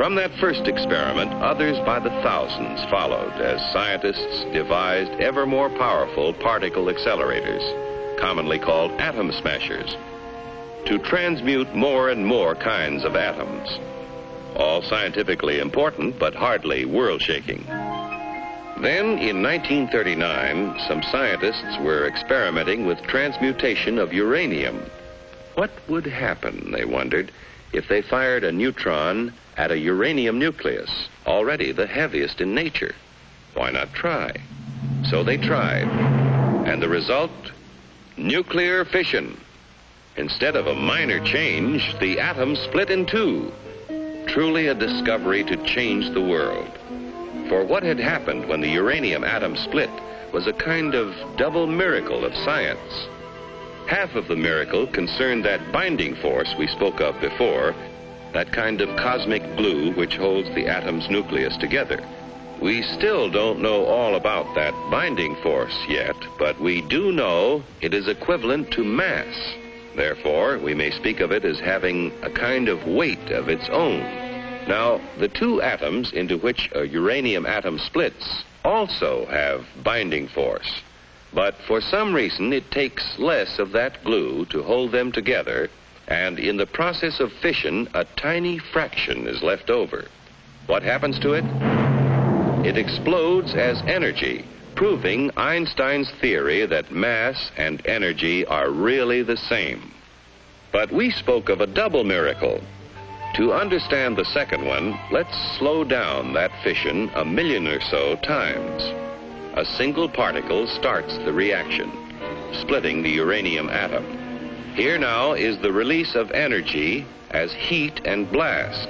From that first experiment, others by the thousands followed as scientists devised ever more powerful particle accelerators, commonly called atom smashers, to transmute more and more kinds of atoms. All scientifically important, but hardly world-shaking. Then, in 1939, some scientists were experimenting with transmutation of uranium. What would happen, they wondered, if they fired a neutron at a uranium nucleus, already the heaviest in nature? Why not try? So they tried. And the result? Nuclear fission. Instead of a minor change, the atom split in two. Truly a discovery to change the world. For what had happened when the uranium atom split was a kind of double miracle of science. Half of the miracle concerned that binding force we spoke of before, that kind of cosmic glue which holds the atom's nucleus together. We still don't know all about that binding force yet, but we do know it is equivalent to mass. Therefore, we may speak of it as having a kind of weight of its own. Now, the two atoms into which a uranium atom splits also have binding force. But for some reason, it takes less of that glue to hold them together, and in the process of fission, a tiny fraction is left over. What happens to it? It explodes as energy, proving Einstein's theory that mass and energy are really the same. But we spoke of a double miracle. To understand the second one, let's slow down that fission 1 million or so times. A single particle starts the reaction, splitting the uranium atom. Here now is the release of energy as heat and blast.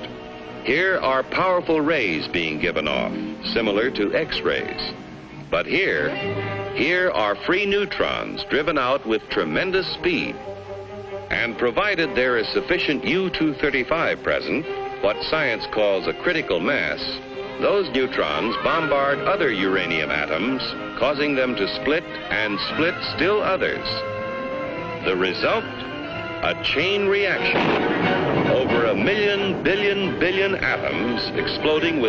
Here are powerful rays being given off, similar to X-rays. But here are free neutrons driven out with tremendous speed. And provided there is sufficient U-235 present, what science calls a critical mass, those neutrons bombard other uranium atoms, causing them to split and split still others. The result? A chain reaction. Over 1 million billion atoms exploding with